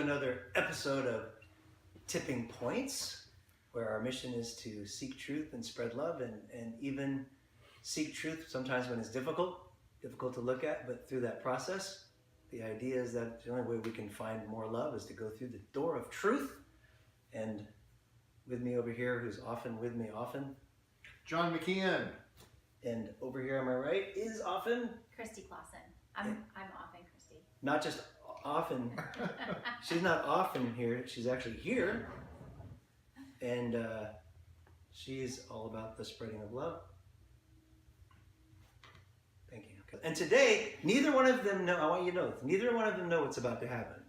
to another episode of Tipping Points, where our mission is to seek truth and spread love, and even seek truth sometimes when it's difficult to look at, but through that process, the idea is that the only way we can find more love is to go through the door of truth. And with me over here, who's often with me often, John McKeon. and over here on my right is often, Christy Clausen. I'm often Christy. not just often, she's not often here, she's actually here. And she's all about the spreading of love. Thank you. And today, neither one of them know, I want you to know, neither one of them know what's about to happen.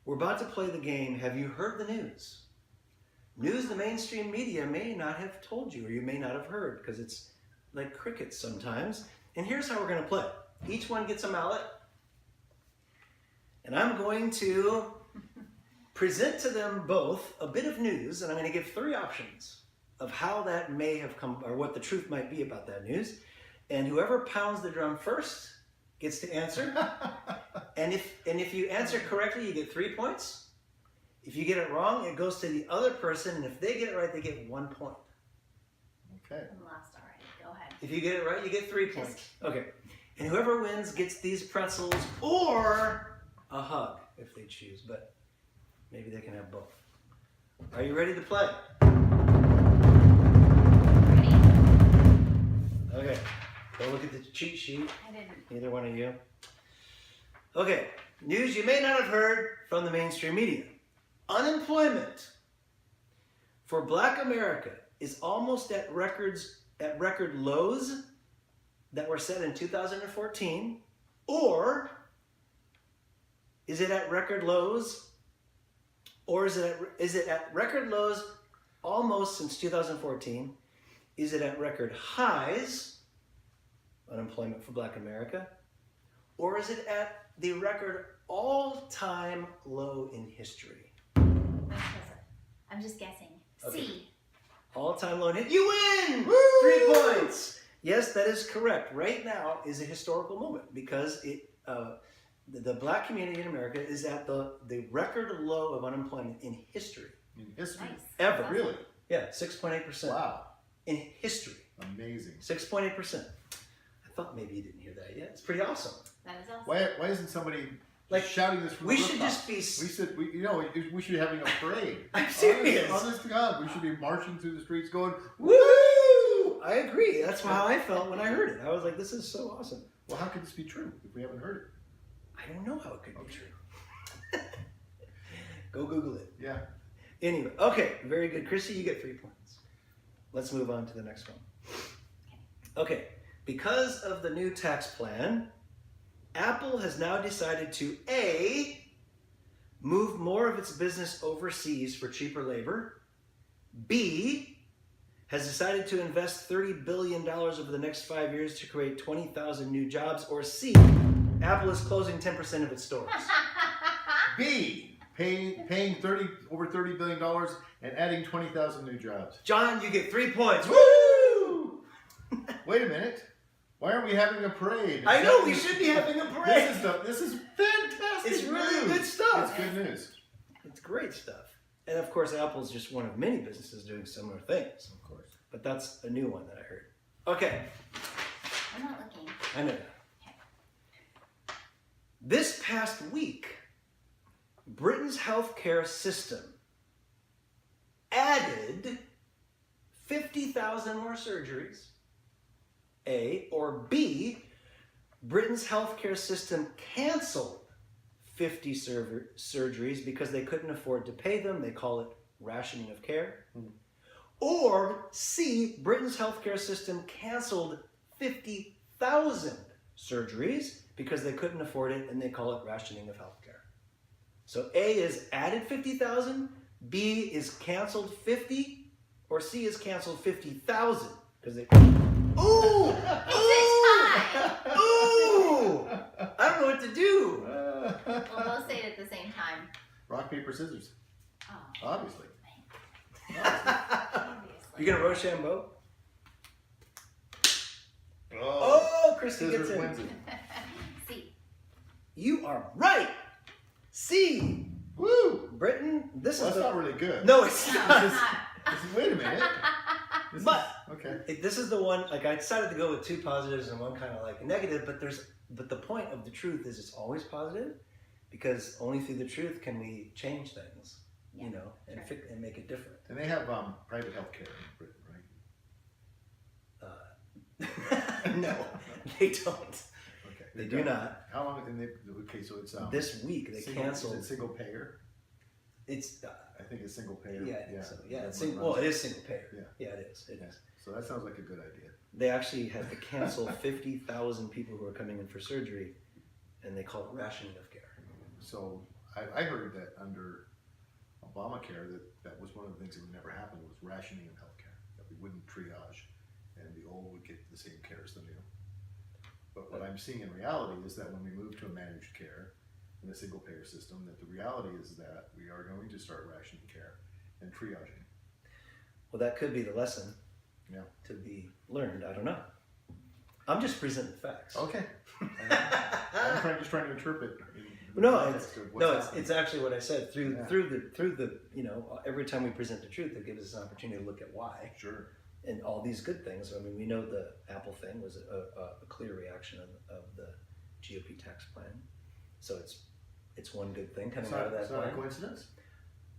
We're about to play the game, Have You Heard the News? News the mainstream media may not have told you, or you may not have heard, because it's like crickets sometimes. And here's how we're going to play. Each one gets a mallet. And I'm going to present to them both a bit of news, and I'm going to give 3 options of how that may have come, or what the truth might be about that news. And whoever pounds the drum first gets to answer. And if you answer correctly, you get 3 points. If you get it wrong, it goes to the other person, and if they get it right, they get 1 point. Okay. I'm lost already. Go ahead. If you get it right, you get 3 points. Okay. And whoever wins gets these pretzels or a hug if they choose, but maybe they can have both. Are you ready to play? Ready? Okay. Go look at the cheat sheet. I didn't. Neither one of you. Okay. News you may not have heard from the mainstream media. Unemployment for Black America is almost at record lows that were set in 2014, or is it at record lows, or is it at record lows almost since 2014? Is it at record highs, unemployment for Black America, or is it at the record all-time low in history? I'm just guessing. Okay. C. All-time low in history. You win! Woo! 3 points! Yes, that is correct. Right now is a historical moment because the Black community in America is at the record low of unemployment in history. In history. Nice. Ever. Awesome. Really? Yeah, 6.8%. Wow. In history. Amazing. 6.8%. I thought maybe you didn't hear that yet. It's pretty awesome. That is awesome. Why isn't somebody Like, shouting this from we the should rooftop? just be... we should be having a parade. I'm serious. Honest to God, we should be marching through the streets going, Woo! I agree. That's how I felt when I heard it. I was like, this is so awesome. well, how could this be true if we haven't heard I don't know how it could be true. Go Google it. it? Yeah. Anyway, okay, very good. Chrissy, you get 3 points. Let's move on to the next one. Okay, because of the new tax plan, Apple has now decided to A, move more of its business overseas for cheaper labor, B, has decided to invest $30 billion over the next 5 years to create 20,000 new jobs, or C, Apple is closing 10% of its stores. B, paying over $30 billion and adding 20,000 new jobs. John, you get 3 points. Woo! Wait a minute. Why aren't we having a parade? I know, we should be having a parade. This is fantastic. It's really news. good stuff. It's good news. It's great stuff. And of course, Apple's just one of many businesses doing similar things. Of course. But that's a new one that I heard. Okay, I'm not looking. I know that. This past week, Britain's healthcare system added 50,000 more surgeries, A, or B, Britain's healthcare system canceled 50 surgeries because they couldn't afford to pay them. They call it rationing of care. Or C, Britain's healthcare system canceled 50,000 surgeries because they couldn't afford it, and they call it rationing of healthcare. So A is added 50,000, B is canceled 50, or C is canceled 50,000 because they... Ooh! Ooh! I don't know what to do. Well, they'll say it at the same time. Rock, paper, scissors. Oh, Obviously. obviously. You gonna Rochambeau? Oh. Oh, Christy gets Scissors in. wins it. C. You are right. C. Woo! Britain, this Well, is that's not really good. no, it's No, not. it's not. Wait a minute. This But- okay. This is the one. Like I decided to go with two positives and one kind of like negative. But the point of the truth is it's always positive, because only through the truth can we change things, you know, and sure. and make it different. And they have private health care in Britain, right? No, they don't. Okay. They They've do got- not. How long? And they, okay, so it's This week they single, canceled. Is it single payer? It's I think it's single payer. yeah, I think so. Yeah, it's Everyone well, it runs is single payer. Yeah. Yeah, it is. It Yeah. is. So that sounds like a good idea. They actually had to cancel 50,000 people who are coming in for surgery, and they call it rationing of care. So I heard that under Obamacare that was one of the things that would never happen was rationing of healthcare. That we wouldn't triage, and the old would get the same care as the new. But what I'm seeing in reality is that when we move to a managed care in a single payer system, that the reality is that we are going to start rationing care and triaging. Well, that could be the lesson. Yeah. To be learned. I don't know. I'm just presenting facts. Okay. I'm just trying to interpret. the No, context of what's happening. it's actually what I said. Through Yeah. through the you know, every time we present the truth, it gives us an opportunity to look at why Sure. and all these good things. I mean, we know the Apple thing was a clear reaction of the GOP tax plan, so it's one good thing coming out of that It's not a plan. coincidence.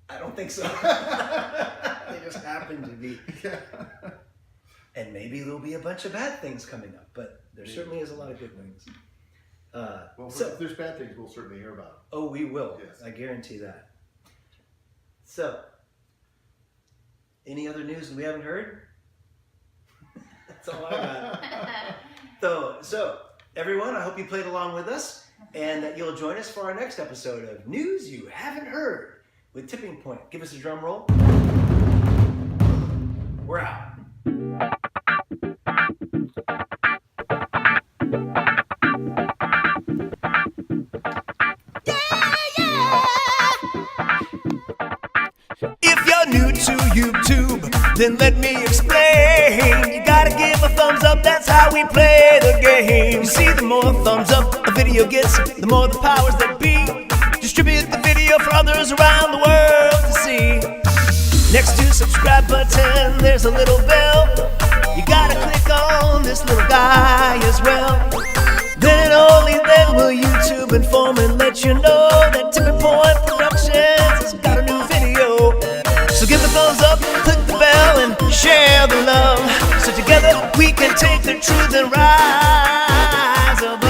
I don't think so. They just happen to be, Yeah. and maybe there'll be a bunch of bad things coming up, but there Maybe. certainly is a lot of good things. Well, So- if there's bad things, we'll certainly hear about them. Oh, we will. Yes. I guarantee that. So, any other news that we haven't heard? That's all I got. So everyone, I hope you played along with us and that you'll join us for our next episode of News You Haven't Heard with Tipping Point. Give us a drum roll. We're out. If you're new to YouTube, then let me explain. You gotta give a thumbs up, that's how we play the game. You see, the more thumbs up a video gets, the more the powers that be distribute the video for others around the world to see. Next to subscribe button, there's a little bell. You gotta click on this little guy as well. Then and only then will YouTube inform and let you know that Tipping Point Productions has got a new video. So give the thumbs up, click the bell, and share the love. So together we can take the truth and rise above.